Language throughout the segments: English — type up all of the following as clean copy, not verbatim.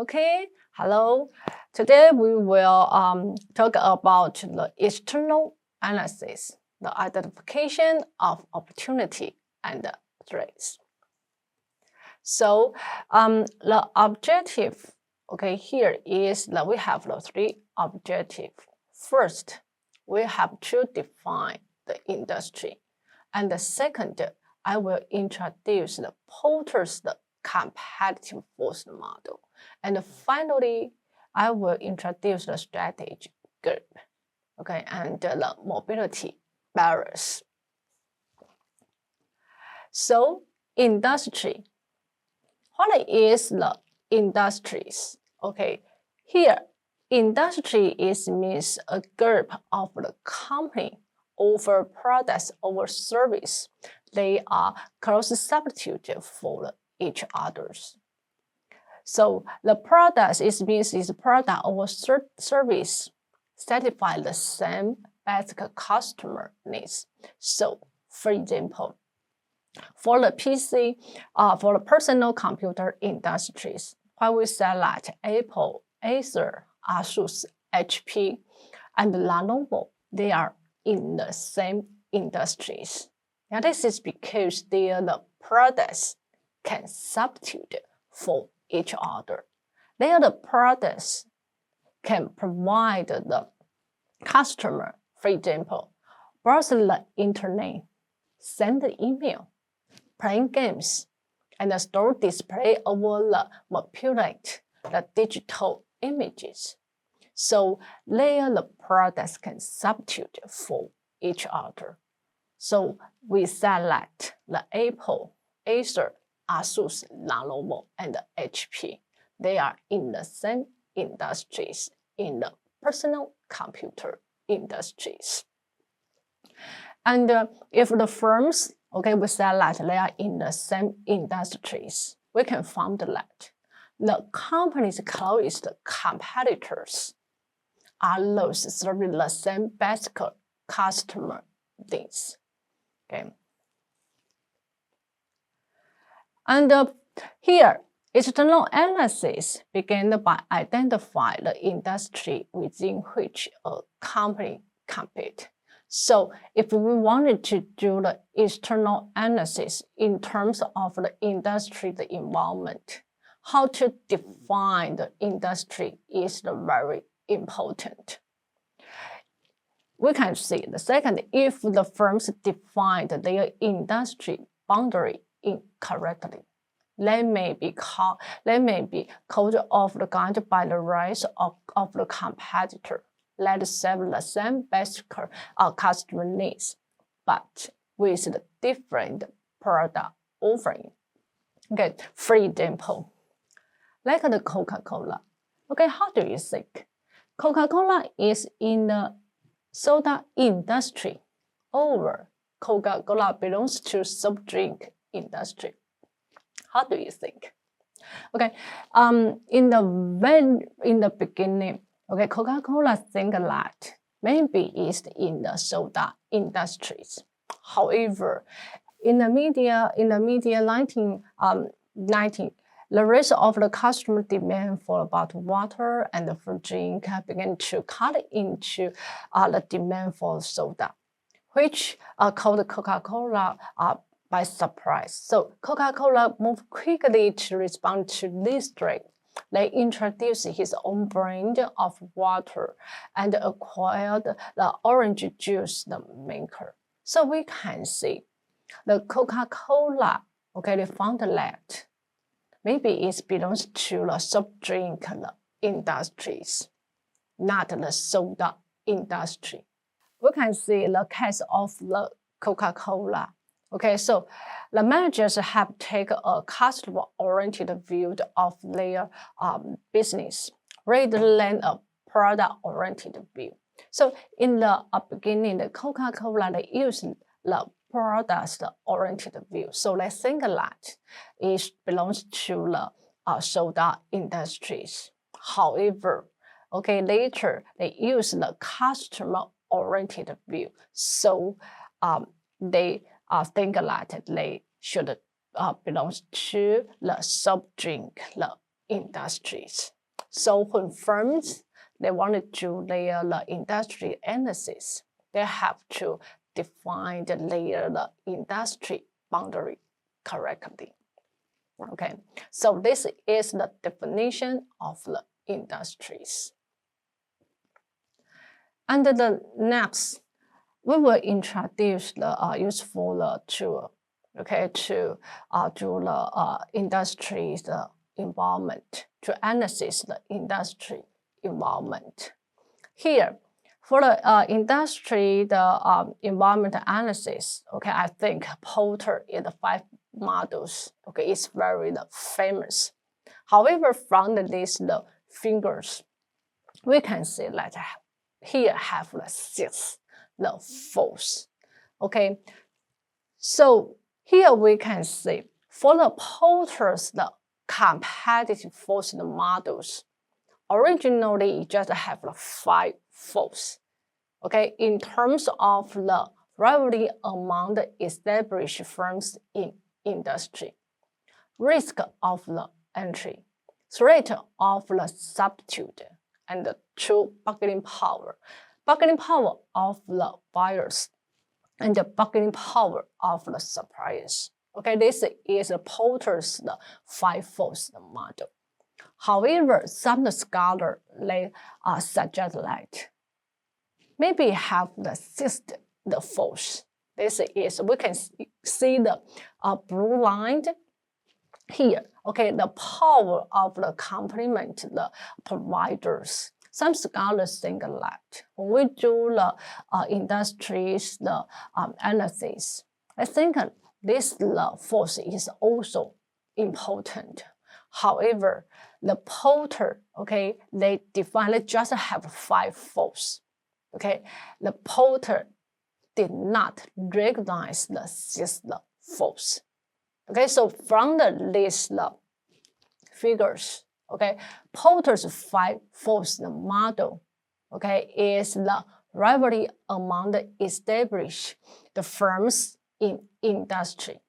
Okay, hello. Today we will talk about the external analysis, the identification of opportunity and threats. So the objective, okay, here is that we have the three objectives. First, we have to define the industry. And the second, I will introduce the Porter's competitive force model. And finally, I will introduce the strategy group, okay, and the mobility barriers. So, industry. What is the industries? Okay, here, industry means a group of the company over products over service. They are close substitute for each others. So the product means product or service satisfy the same basic customer needs. So, for example, for the PC, for the personal computer industries, when we select Apple, Acer, Asus, HP, and Lenovo, they are in the same industries. Now, this is because the products can substitute for each other. The products can provide the customer, for example, browse the internet, send the email, playing games, and store display over the manipulate the digital images. So the products can substitute for each other. So we select the Apple, Acer, Asus, Lenovo, and HP. They are in the same industries, in the personal computer industries. And if the firms, okay, we select they are in the same industries, we can find that the company's closest competitors are those serving the same basic customer needs. Okay. And here, external analysis begins by identifying the industry within which a company competes. So if we wanted to do the external analysis in terms of the industry, the environment, how to define the industry is very important. We can see the second, if the firms defined their industry boundary incorrectly, they may be called off the guard by the rise of the competitor. Let serve the same basic customer needs, but with the different product offering. Okay, for example, like the Coca-Cola. Okay, how do you think? Coca-Cola is in the soda industry, or Coca-Cola belongs to soft drink industry. How do you think? Okay, in the beginning, okay, Coca-Cola think that maybe it's in the soda industries. However, in the media 1990, the rest of the customer demand for about water and for drink began to cut into the demand for soda, which called Coca-Cola by surprise. So Coca-Cola moved quickly to respond to this threat. They introduced his own brand of water and acquired the orange juice maker. So we can see the Coca-Cola, okay, they found that maybe it belongs to the soft drink industries, not the soda industry. We can see the case of the Coca-Cola. Okay, so the managers have taken a customer-oriented view of their business rather than a product-oriented view. So in the beginning, the Coca-Cola, they use the product-oriented view. So they think that it belongs to the soda industries. However, okay, later they use the customer-oriented view. So they think that they should belongs to the soft drink industries. So when firms, they want to do their industry analysis, they have to define the industry boundary correctly. Okay, so this is the definition of the industries. And the next, we will introduce the useful tool, okay, to do the industry's environment, to analyze the industry environment. Here, for the industry, the environment analysis, okay, I think Porter in the 5 models, okay, is very famous. However, from these figures, we can see that here have the 6 force. Okay, so here we can see for the Porter's competitive force models, originally it just have the 5 force. Okay, in terms of the rivalry among the established firms in industry, risk of the entry, threat of the substitute, and the true bargaining power of the buyers, and the bargaining power of the suppliers. Okay, this is Porter's 5 force model. However, some scholars suggest that maybe have the 6th force. This is, we can see the blue line here. Okay, the power of the complement the providers. Some scholars think that when we do the industries analysis, I think this force is also important. However, the Porter, okay, they just have 5 force. Okay, the Porter did not recognize the 6th force. Okay, so from the list figures, okay, Porter's 5 force model, okay, is the rivalry among the established firms in industry,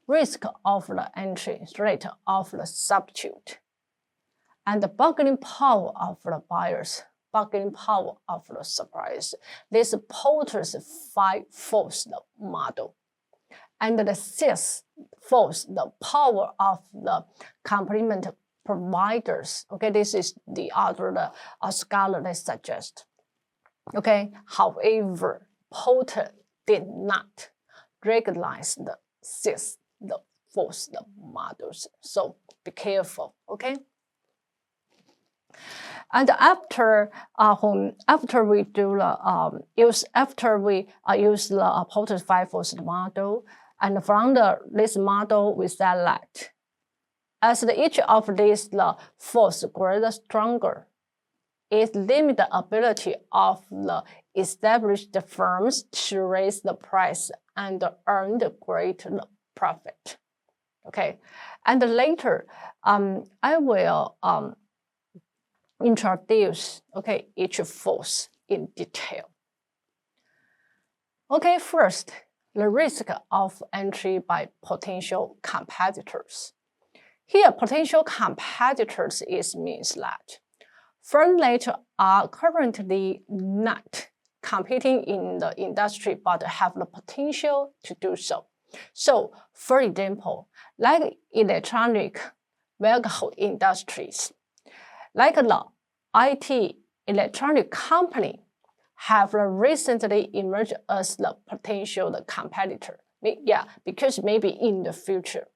risk of the entry, rate of the substitute, and the bargaining power of the buyers, bargaining power of the suppliers. This is Porter's 5 force model. And the 6th force, the power of the complement providers. Okay, this is the other scholar they suggest. Okay, however, Porter did not recognize the 6th force models. So be careful. Okay. And after we do the use the Porter's 5 force model, and from this model we select as each of these force grows stronger, it limits the ability of the established firms to raise the price and earn the greater profit. Okay, and later I will introduce each force in detail. Okay, first, the risk of entry by potential competitors. Here, potential competitors means that firms that are currently not competing in the industry but have the potential to do so. So, for example, like electronic vehicle industries, like the IT electronic company have recently emerged as the potential competitor. Yeah, because maybe in the future,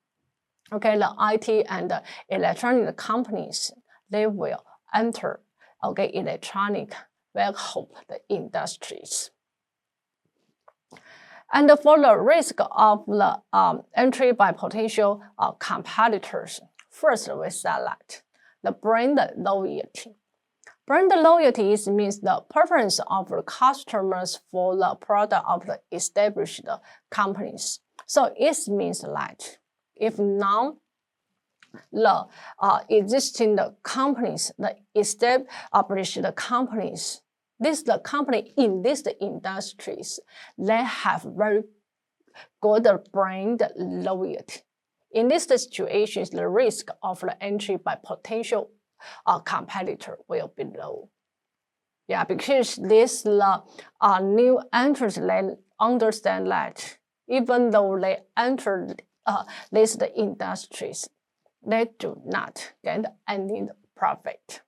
okay, the IT and the electronic companies, they will enter electronic vehicle industries. And for the risk of the entry by potential competitors, first we select the brand loyalty. Brand loyalty means the preference of the customers for the product of the established companies. So it means that if now the existing companies, the established companies, the company in these industries, they have very good brand loyalty. In this situation, the risk of the entry by potential competitor will be low. Yeah, because this new entrants, they understand that even though they entered these industries, they do not get any profit.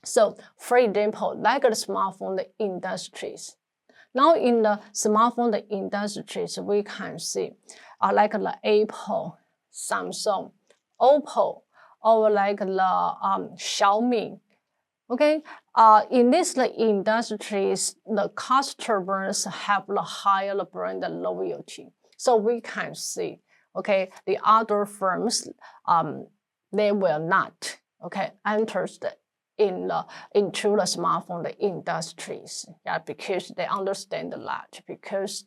So, for example, like the smartphone industries. Now, in the smartphone industries, we can see like the Apple, Samsung, Oppo, or like the Xiaomi. Okay, in these industries, the customers have the higher brand loyalty. So we can see, okay, the other firms, they will not, okay, enter into the smartphone industries, yeah, because they understand that, because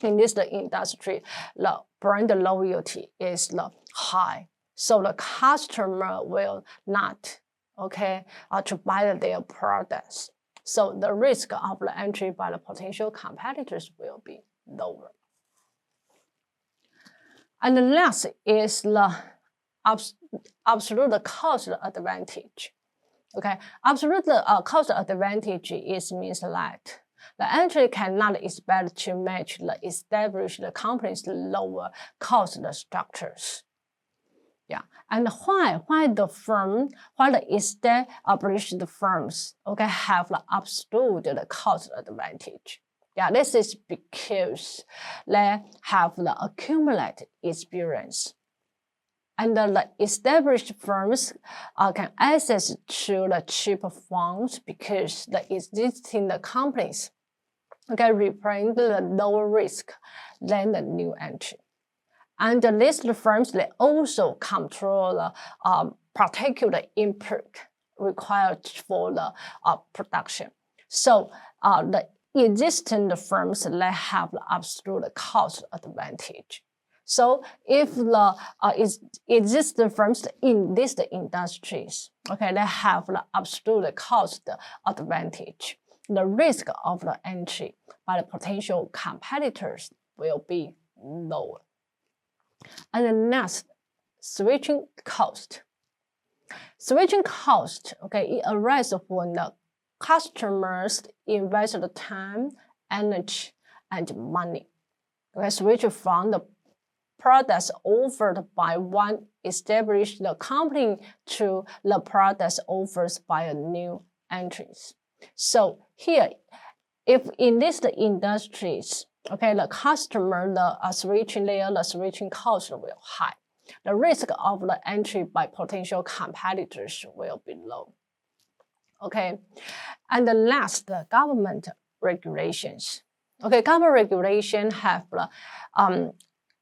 in this industry, the brand loyalty is high, so the customer will not, okay, to buy their products. So the risk of the entry by the potential competitors will be lower. And the next is the absolute cost advantage. Okay, absolute cost advantage means that the entry cannot expect to match the established company's lower cost structures. Yeah, and why the established firms, okay, have the absolute cost advantage? Yeah, this is because they have the accumulated experience. And the established firms can access to the cheaper funds because the existing companies, okay, represent the lower risk than the new entry. And the listed firms, they also control the particular input required for the production. So the existing firms, they have the absolute cost advantage. So if the existing firms in these industries, okay, they have the absolute cost advantage, the risk of the entry by the potential competitors will be lower. And the next, switching cost. Switching cost, okay, it arises when the customers invest the time, energy, and money. Okay, switch from the products offered by one established company to the products offered by a new entrants. So here, if in these industries, okay, the customer, the switching cost will high. The risk of the entry by potential competitors will be low. Okay, and the last, the government regulations. Okay, government regulation have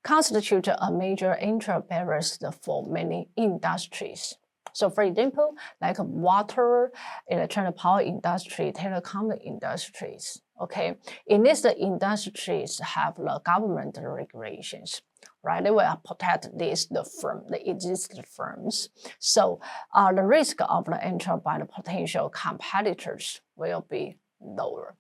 constitute a major entry barriers for many industries. So for example, like water, electronic power industry, telecom industries. Okay, in these industries have the government regulations, right? They will protect the existing firms. So the risk of the entry by the potential competitors will be lower.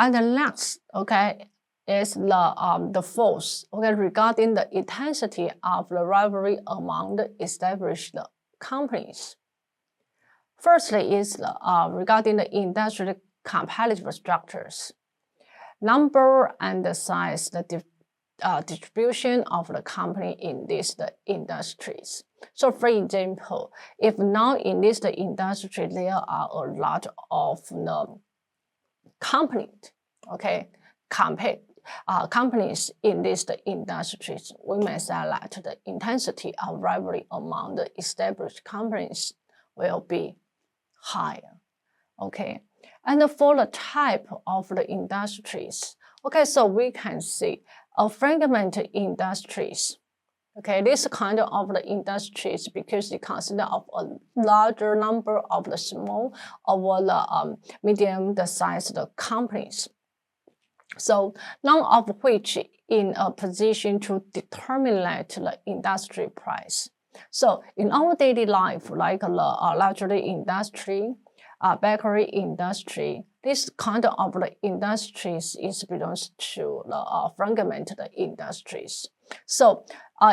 And the next, okay, is the force, okay, regarding the intensity of the rivalry among the established companies. Firstly is regarding the industry competitive structures. Number and the size, the distribution of the company in these industries. So for example, if now in this industry there are a lot of the companies, okay, companies in these industries, we may say that the intensity of rivalry among the established companies will be higher, okay. And for the type of the industries, okay, so we can see a fragmented industries. Okay, this kind of the industries because it consists of a larger number of the small or the medium-sized companies. So none of which in a position to determine the industry price. So in our daily life, like the luxury industry, bakery industry, this kind of the industries is belongs to the fragmented industries. So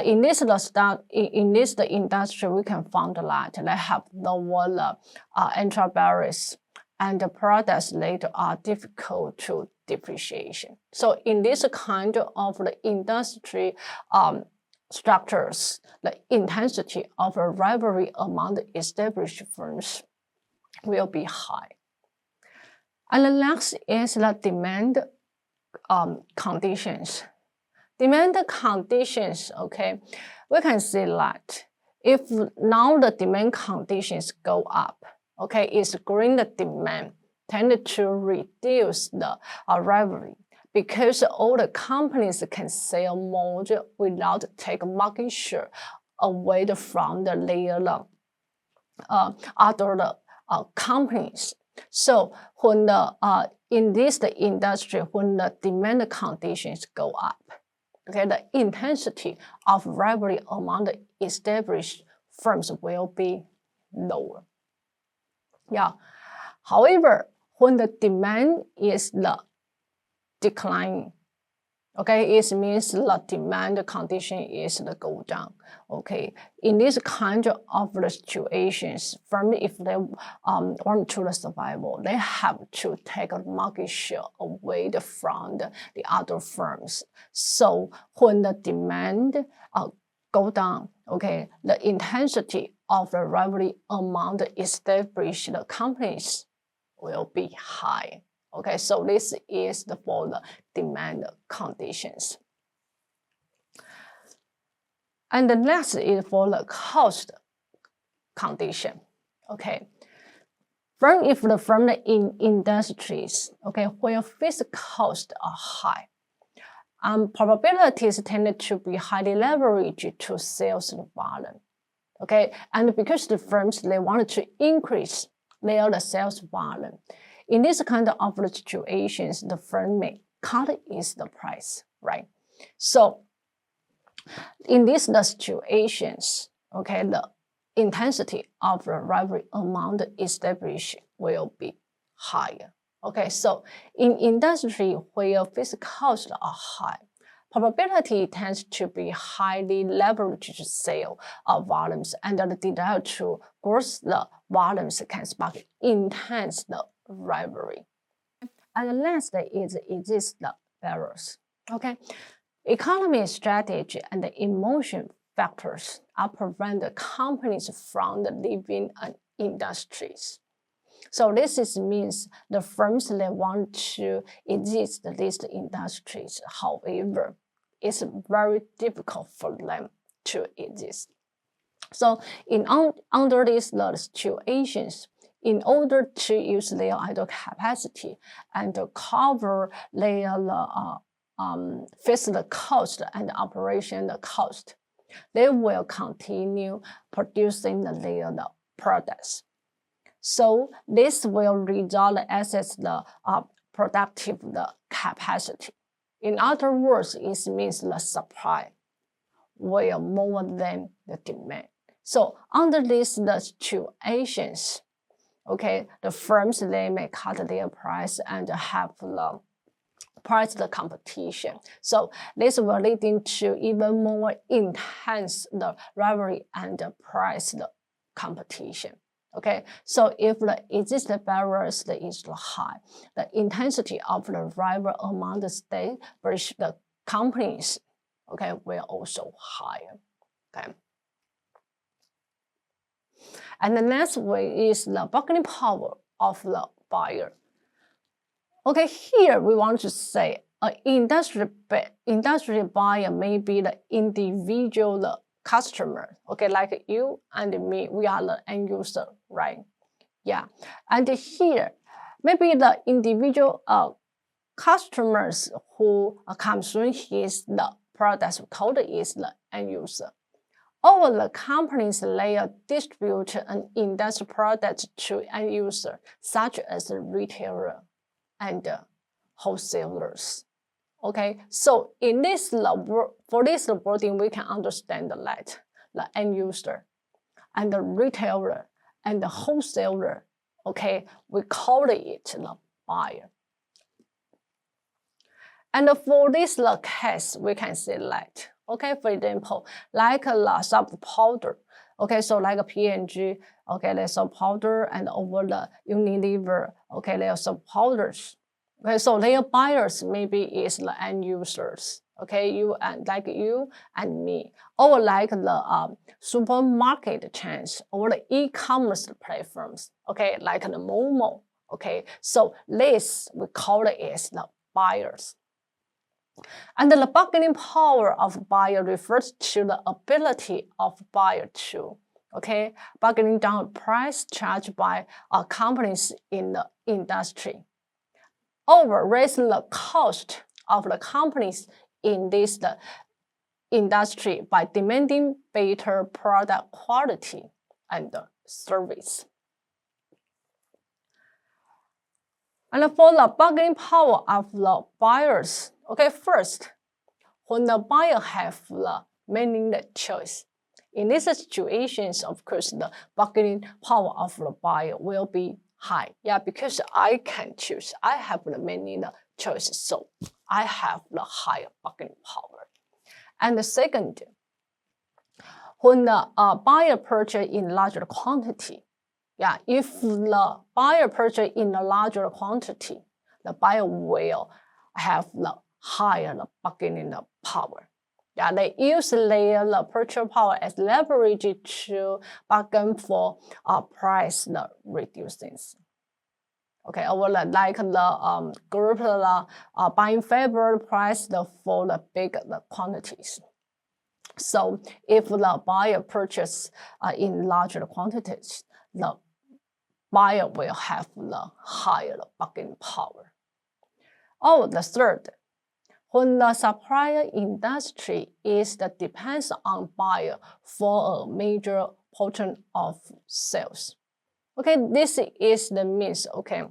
in this the industry, we can find that they have lower entry barriers and the products later are difficult to depreciation. So in this kind of the industry structures, the intensity of a rivalry among the established firms will be high. And the next is the demand conditions. Demand conditions, okay, we can see that if now the demand conditions go up, okay, it's growing the demand tend to reduce the rivalry because all the companies can sell more without take market share away from the layer other companies. So when the in this the industry, when the demand conditions go up, okay, the intensity of rivalry among the established firms will be lower. Yeah. However, when the demand is declining, okay, it means the demand condition is go down. Okay, in this kind of the situations, firms if they want to survival, they have to take a market share away from the other firms. So when the demand go down, okay, the intensity of the rivalry among the established companies will be high. Okay, so this is for the demand conditions. And the next is for the cost condition. Okay, if the firm in industries, okay, where fixed costs are high, probabilities tend to be highly leveraged to sales volume. Okay, and because the firms they wanted to increase their sales volume, in this kind of situations, the firm may cut the price, right? So in these situations, okay, the intensity of the rivalry among the established will be higher. Okay, so in industry where fixed costs are high, probability tends to be highly leveraged sale volumes, and the desire to grow the volumes can spark intense rivalry. And the last is the barriers. Okay, economy, strategy, and the emotion factors are prevent the companies from leaving industries. So this means the firms they want to exist in these industries. However, it's very difficult for them to exist. So under these situations, in order to use their idle capacity and to cover their fixed cost and operation cost, they will continue producing their products. So this will result as the productive capacity. In other words, it means the supply will more than the demand. So under these situations, okay, the firms they may cut their price and have the price competition. So this will lead into even more intense rivalry and price competition. Okay, so if the existing barriers is high, the intensity of the rival among the established companies, okay, will also higher. Okay. And the next way is the bargaining power of the buyer. Okay, here we want to say an industry buyer may be the individual customer, okay, like you and me, we are the end user, right? Yeah, and here maybe the individual customers who consume the products called is the end user. All the companies they distribute an industry product to end user, such as the retailer and wholesalers. Okay, so in this for this wording, we can understand that the end user and the retailer and the wholesaler, okay, we call it the buyer. And for this case, we can select, okay, for example, like the sub powder, okay, so like a P&G, okay, there's some powder, and over the Unilever, okay, there are some powders. Okay, so their buyers maybe is the end users, okay, you and me, or like the supermarket chains or the e-commerce platforms, okay, like the Momo, okay. So this we call it as the buyers. And the bargaining power of buyer refers to the ability of buyer to, okay, bargaining down price charged by companies in the industry, or raising the cost of the companies in this industry by demanding better product quality and service. And for the bargaining power of the buyers, okay, first, when the buyer have the making the choice, in these situations, of course, the bargaining power of the buyer will be high. Yeah, because I can choose. I have the many choices, so I have the higher bargaining power. And the second, when the buyer purchase in larger quantity, yeah, if the buyer purchase in a larger quantity, the buyer will have the higher bargaining power. Yeah, they use their purchase power as leverage to bargain for price reducing. Okay, or like the group buying favor price for the big quantities. So if the buyer purchase in larger quantities, the buyer will have the higher bargaining power. Oh, the third, when the supplier industry depends on buyer for a major portion of sales. Okay, this is the means, okay,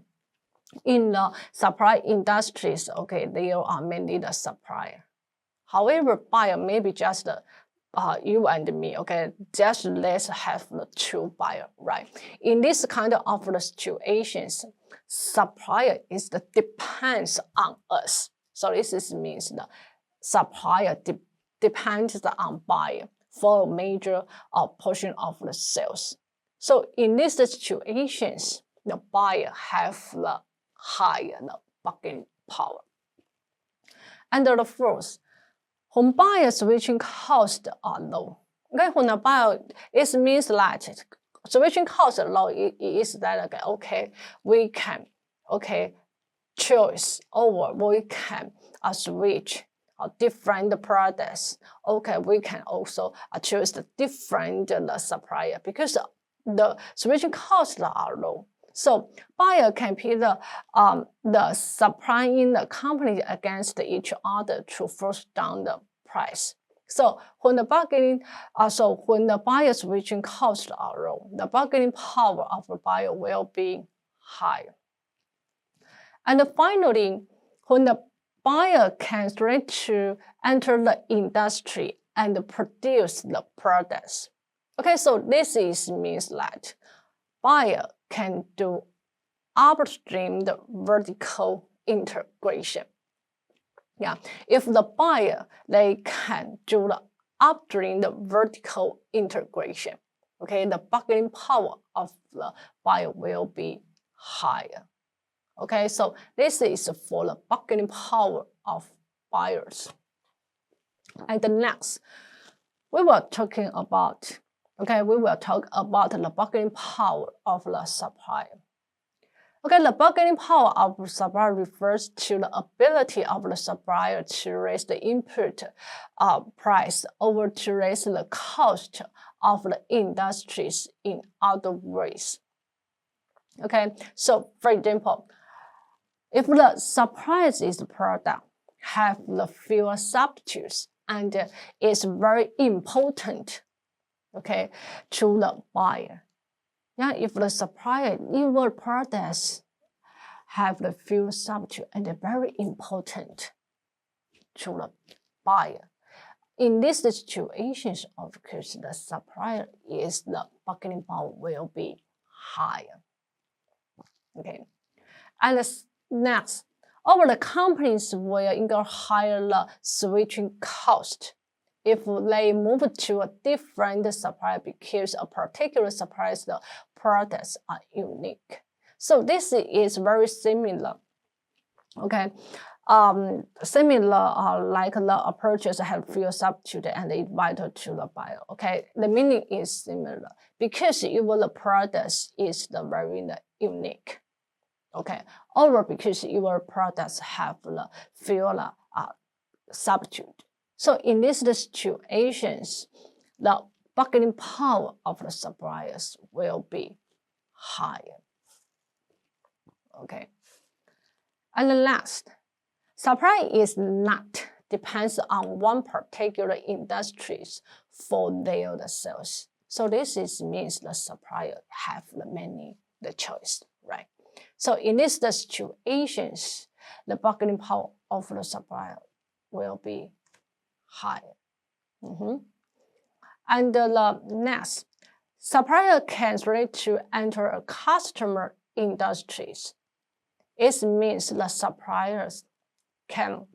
in the supply industries, okay, there are many the supplier. However, buyer maybe just you and me, okay, just let's have the two buyer, right? In this kind of the situations, supplier depends on us. So this means the supplier depends on buyer for a major portion of the sales. So in these situations, the buyer have the higher bargaining power. And the fourth, when buyer switching costs are low. Okay, when the buyer, it means that switching costs are low. It is that okay, we can choose, or we can switch different products. Okay, we can also choose the different supplier because the switching costs are low. So buyer can pit the supplying the company against each other to force down the price. So when the buyer switching costs are low, the bargaining power of the buyer will be higher. And finally, when the buyer can try to enter the industry and produce the products. Okay, so this means that buyer can do upstream the vertical integration. Yeah, if the buyer, they can do the upstream the vertical integration, okay, the bargaining power of the buyer will be higher. Okay, so this is for the bargaining power of buyers. And the next, we will talk about the bargaining power of the supplier. Okay, the bargaining power of the supplier refers to the ability of the supplier to raise the input price or to raise the cost of the industries in other ways. Okay, so for example, if the surprises product have the fewer substitutes and is very important, okay, to the buyer. Yeah, if the supplier, your products have the few substitutes and they're very important to the buyer. In these situations, of course, the supplier the bargaining power will be higher. Okay, and Next, all the companies will incur higher switching cost if they move to a different supplier because a particular supplier's products are unique. So this is very similar. Okay, similar like the purchaser have fuel substitute and invited to the buyer. Okay, the meaning is similar because the product is the very unique. Okay, or because your products have the fuel substitute. So in these situations, the bargaining power of the suppliers will be higher. Okay, and the last, supply is not depends on one particular industries for their sales. So this means the supplier have many choice, right? So in these situations, the bargaining power of the supplier will be higher. And the next, supplier can ready to enter a customer industries. It means the suppliers can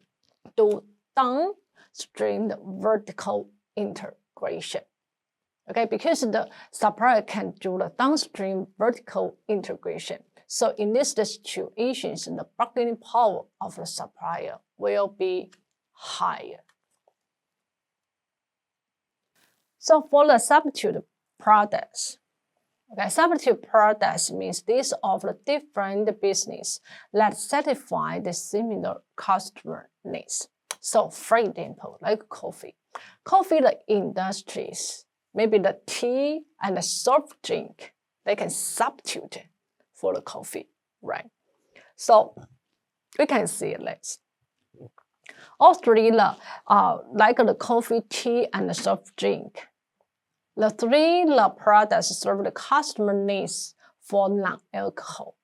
do downstream vertical integration. Okay, because the supplier can do the downstream vertical integration. So in these situations, the bargaining power of the supplier will be higher. So for the substitute products, okay, substitute products means these of the different business that satisfy the similar customer needs. So for example, like coffee, the industries, maybe the tea and the soft drink, they can substitute for the coffee, right? So we can see this. All three, like the coffee, tea, and the soft drink, the three products serve the customer needs for non-alcohol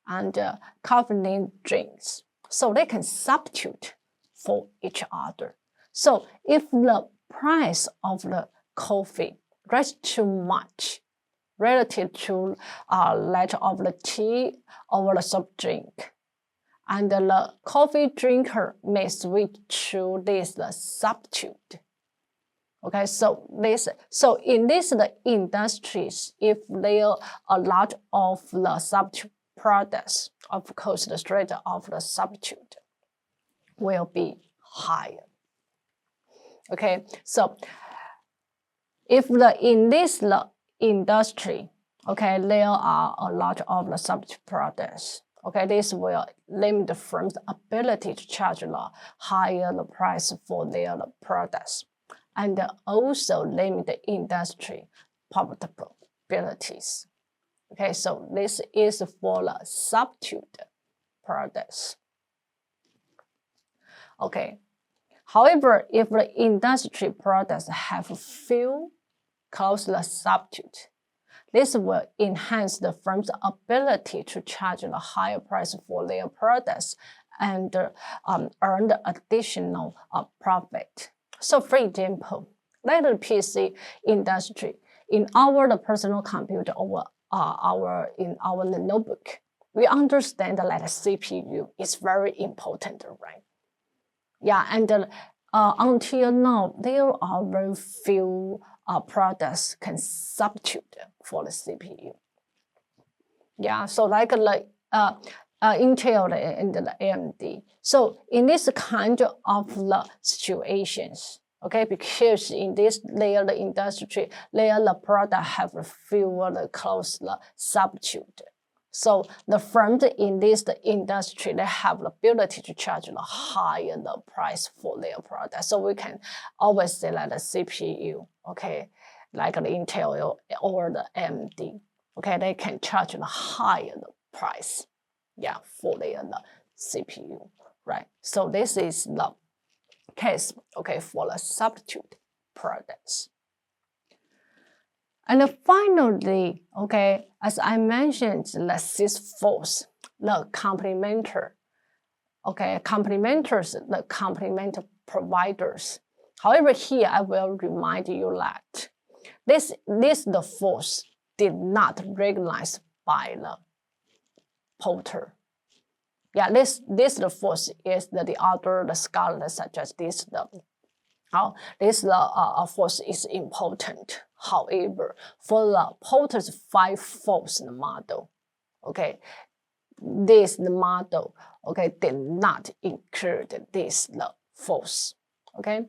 and caffeine drinks. So they can substitute for each other. So if the price of the coffee rises too much relative to that of the tea or the soft drink, and the coffee drinker may switch to this substitute. Okay, so in this industries, if there are a lot of the substitute products, of course the rate of the substitute will be higher. Okay, so if in this industry, okay, there are a lot of the substitute products. Okay, this will limit the firm's ability to charge the higher the price for their products, and also limit the industry profitabilities. Okay, so this is for the substitute products. Okay, however, if the industry products have few close substitute, this will enhance the firm's ability to charge a higher price for their products and earn the additional profit. So for example, like the PC industry, in our personal computer or in our notebook, we understand that CPU is very important, right? Yeah, and until now, there are very few products can substitute for the CPU. Yeah, so like Intel and the AMD. So in this kind of the situations, okay, because in this layer the industry, the product have fewer close substitute. So the firms in this industry, they have the ability to charge the higher the price for their product. So we can always say that the CPU, okay, like the Intel or the AMD, okay, they can charge the higher the price, yeah, for their CPU, right? So this is the case, okay, for the substitute products. And finally, okay, as I mentioned, the sixth force, the complementer, okay, complementers, the complement providers. However, here I will remind you that the force did not recognized by the Porter. Yeah, this the force is the other scholars suggest this this force is important. However, for the Porter's 5 force model, okay, this model, okay, did not include this force. Okay,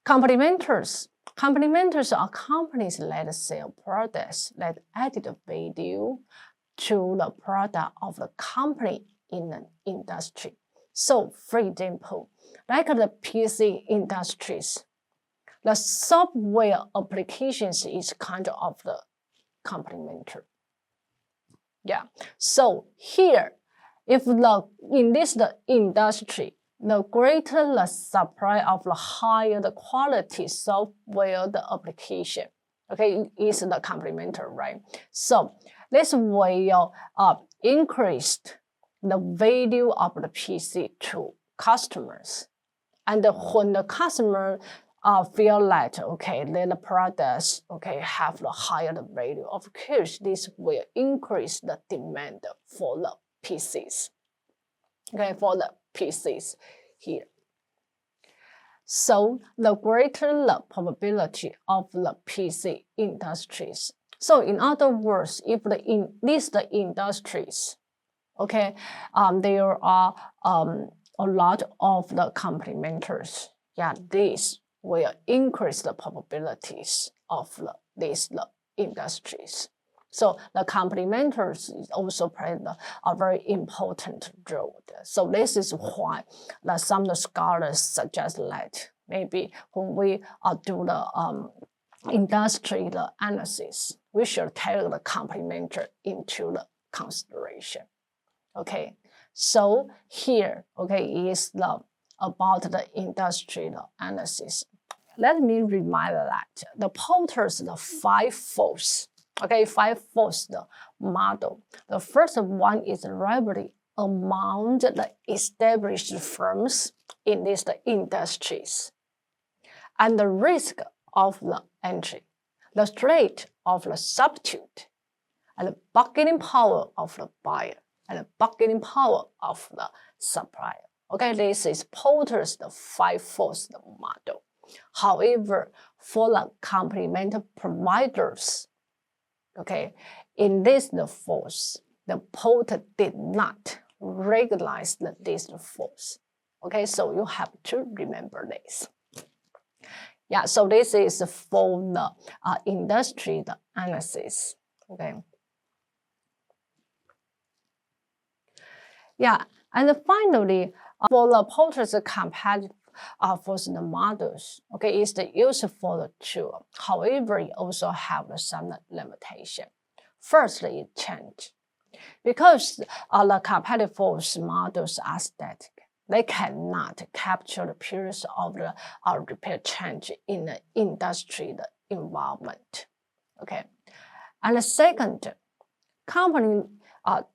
complementers. Complementers are companies that sell products that added value to the product of the company in an industry. So, for example, like the PC industries, the software applications is kind of the complementary. Yeah. So here, if in this industry, the greater the supply of the higher the quality software the application, okay, is the complementary, right? So this will increase the value of the PC to customers. And when the customer feel that, okay, then the products, okay, have the higher value, of course, this will increase the demand for the PCs. Okay, for the PCs here. So the greater the probability of the PC industries. So in other words, if in these industries, okay, there are a lot of the complementers. Yeah, this will increase the probabilities of these industries. So the complementers also play a very important role. So this is why some of the scholars suggest that maybe when we do the industry analysis, we should take the complementary into the consideration. Okay, so here, okay, is about the industrial analysis. Let me remind that the Porter's 5 force, okay, 5 force model. The first one is rivalry among the established firms in these industries, and the risk of the entry, the threat of the substitute, and the bargaining power of the buyer, and the bargaining power of the supplier. Okay, this is Porter's 5 force model. However, for the complementary providers, okay, in this force, the Porter did not recognize this force. Okay, so you have to remember this. Yeah, so this is for the industry analysis. Okay. Yeah, and finally, for the Porter's competitive force models, okay, is the useful tool. However, it also have some limitation. Firstly, it change. Because the competitive force models are static, they cannot capture the periods of the repair change in the industry environment. Okay, and the second, company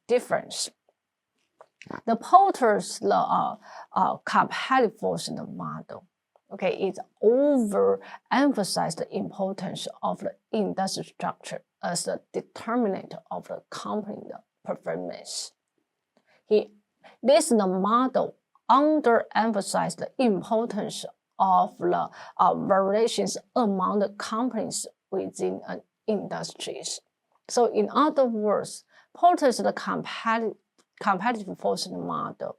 difference. The Porter's competitive force model, okay, is overemphasized the importance of the industry structure as a determinant of the company performance. This model underemphasized the importance of the variations among the companies within an industries. So in other words, Porter's competitive force model,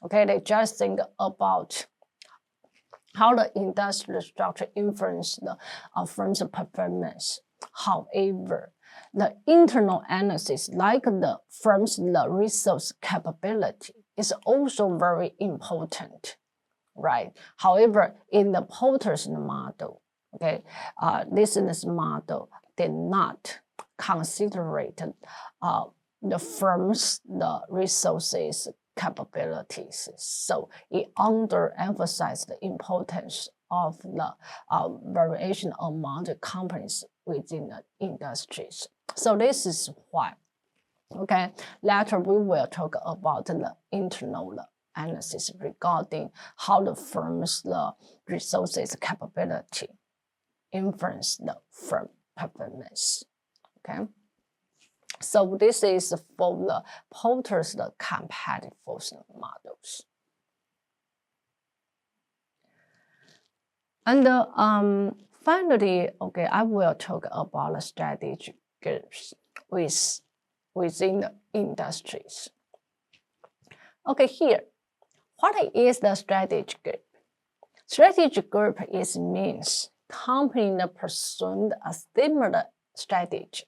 okay, they just think about how the industrial structure influences the firm's performance. However, the internal analysis, like the firm's resource capability, is also very important, right? However, in the Porter's model, okay, this model did not consider the firm's resources capabilities. So it underemphasized the importance of the variation among the companies within the industries. So this is why, okay, later we will talk about the internal analysis regarding how the firm's resources capability influence the firm performance. Okay. So this is for the Porter's the competitive force models. And finally, okay, I will talk about the strategic groups within the industries. Okay, here, what is the strategic group? Strategic group means company that pursue a similar strategy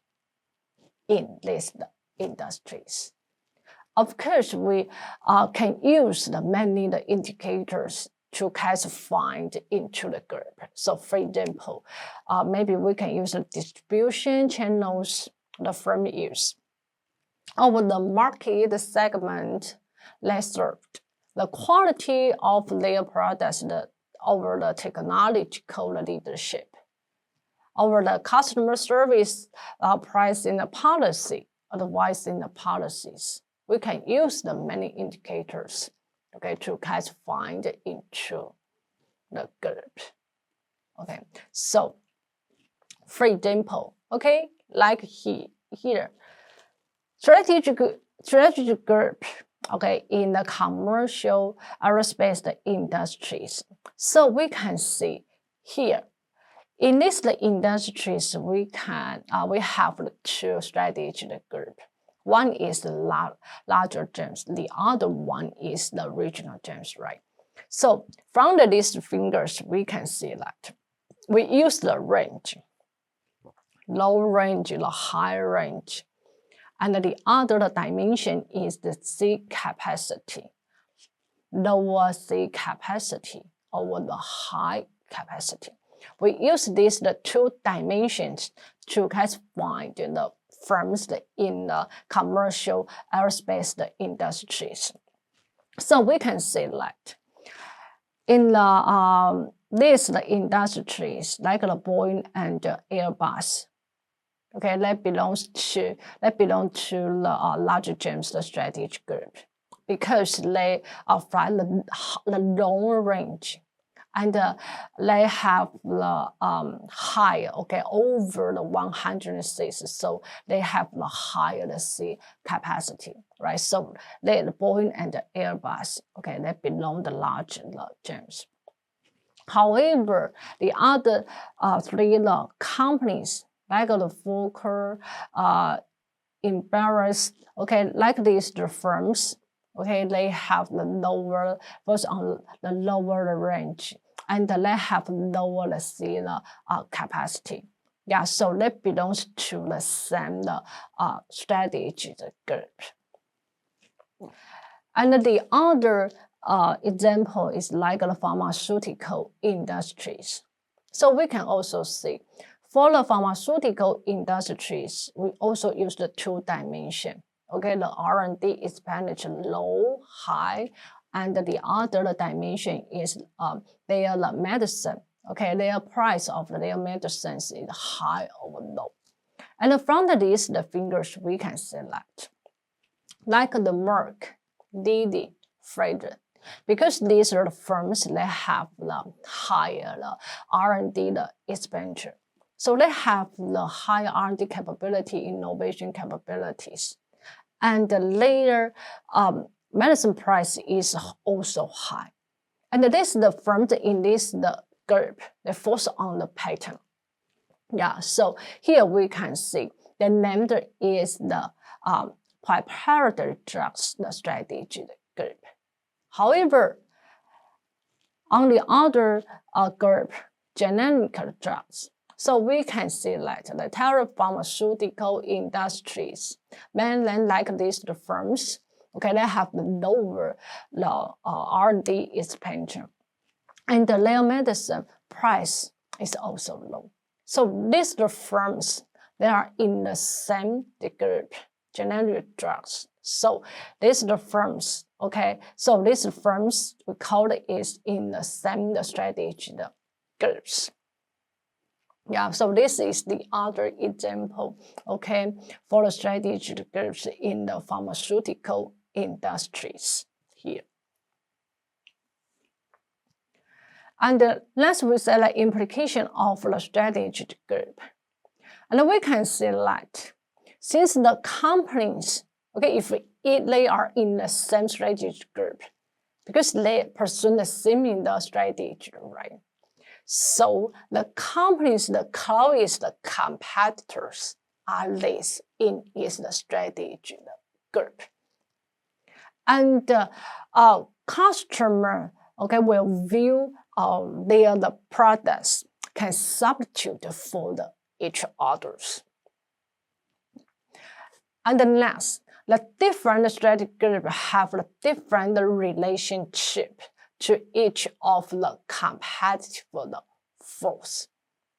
in these industries. Of course, we can use the many indicators to classify into the group. So for example, maybe we can use the distribution channels the firm use, over the market segment they served, the quality of their products, over the technological leadership, over the customer service, pricing policy, advice in the policies. We can use the many indicators, okay, to classify into the group. Okay, so for example, okay, like here, strategic group, okay, in the commercial aerospace industries. So we can see here, in these industries, we have two strategic groups. One is the larger gems, the other one is the regional gems, right? So from the list fingers, we can see that we use the range, low range, the high range, and the other dimension is the C capacity, lower C capacity over the high capacity. We use these two dimensions to classify the firms in the commercial aerospace industries. So we can say that in the these industries like the Boeing and Airbus, okay, that belong to the larger gems, the strategic group, because they fly the long range. And they have the higher, okay, over the 100 Cs, so they have the higher C capacity, right? So the Boeing and the Airbus, okay, they belong the large gems. However, the other three companies, like the Fokker, Embarrass, okay, like these firms, okay, they have the lower, first on the lower range, and they have lower C capacity. Yeah, so that belongs to the same strategy group. And the other example is like the pharmaceutical industries. So we can also see for the pharmaceutical industries, we also use the two dimension. Okay, the R&D expenditure low, high, and the other dimension is their medicine. Okay, their price of their medicines is high or low. And from these fingers, we can select like the Merck, Lilly, Frederick, because these are the firms that have the higher R&D expenditure. So they have the high R&D capability, innovation capabilities, and later medicine price is also high. And this the firms in this group, they focus on the patent. Yeah, so here we can see the named is the proprietary drugs, the strategy group. However, on the other group, generic drugs, so we can see that the pharmaceutical industries, mainly like these firms, okay, they have the lower R&D expenditure, and their medicine price is also low. So these firms, they are in the same group, generic drugs. So these are the firms, okay? So these firms, we call it is in the same strategy groups. Yeah, so this is the other example, okay, for the strategic groups in the pharmaceutical industries here. And let's we say the implication of the strategic group. And we can see that since the companies, okay, if they are in the same strategy group, because they pursue the similar strategy, right? So the companies, the closest competitors are listed in is the strategy group. And customer, okay, will view the products can substitute for each others. And the next, the different strategy group have a different relationship to each of the competitive force.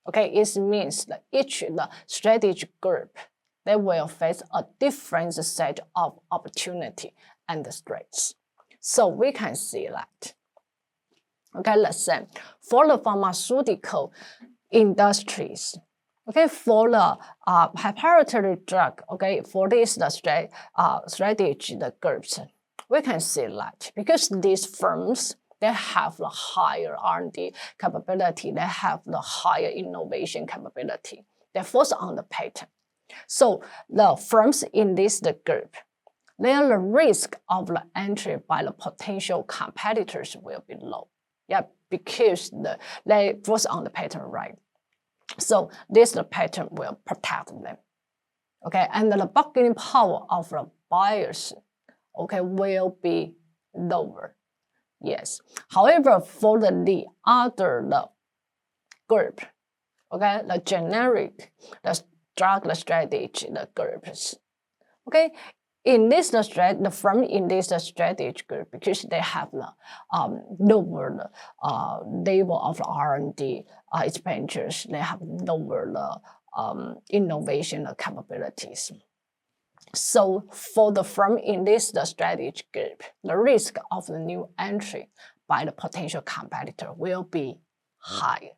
Okay, it means that each the strategy group, they will face a different set of opportunity and threats. So we can see that. Okay, let's say for the pharmaceutical industries, okay, for the proprietary drug, okay, for this the strategy the groups, we can see that because these firms, they have the higher R&D capability, they have the higher innovation capability, they focus on the patent. So the firms in this the group, their risk of the entry by the potential competitors will be low. Yeah, because they focus on the patent, right? So this the patent will protect them. Okay, and the bargaining power of the buyers, okay, will be lower. Yes. However, for the other group, okay, the generic, the drug strategy, the groups, okay, in this the firm in this strategy group, because they have the lower level of R&D expenditures, they have lower innovation capabilities. So for the firm in this strategy group, the risk of the new entry by the potential competitor will be higher.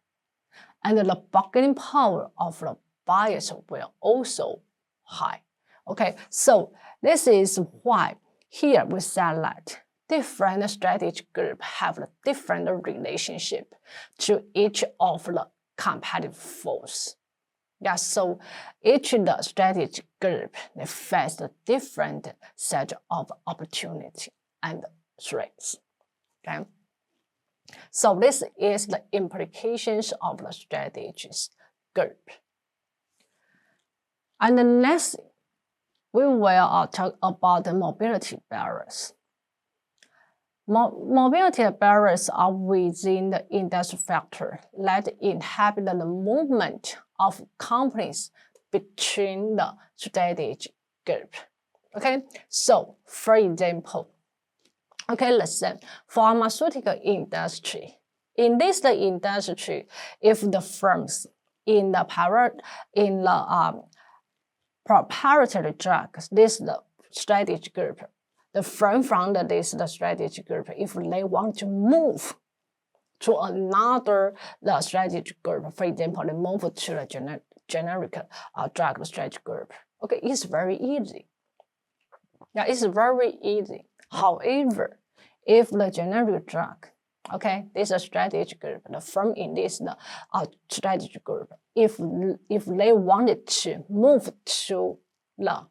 And the bargaining power of the buyers will also high. Okay, so this is why here we said that different strategy groups have a different relationship to each of the competitive force. Yeah, so each the strategy group, they face a different set of opportunity and threats. Okay, so this is the implications of the strategies group. And the next, we will talk about the mobility barriers. Mobility barriers are within the industry factor that inhibit the movement of companies between the strategy group. Okay, so for example, okay, let's say pharmaceutical industry. In this industry, if the firms in the proprietary drugs, this the strategy group, the firm from this the strategy group, if they want to move to another the strategy group, for example, they move to the generic drug strategy group. Okay, it's very easy. Yeah, it's very easy. However, if the generic drug, okay, this is a strategy group, the firm in this the strategy group, if they wanted to move to the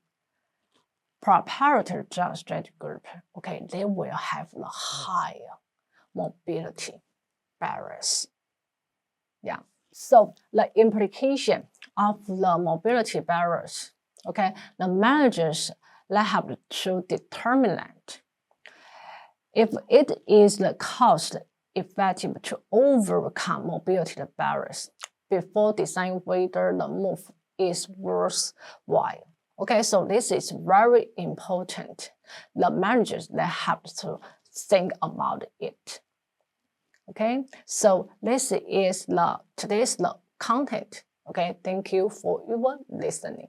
proprietary drug strategy group, okay, they will have the higher mobility barriers. Yeah, so the implication of the mobility barriers, okay, the managers, they have to determine that if it is the cost effective to overcome mobility barriers before deciding whether the move is worthwhile. Okay, so this is very important. The managers, they have to think about it. Okay, so this is today's content. Okay, thank you for your listening.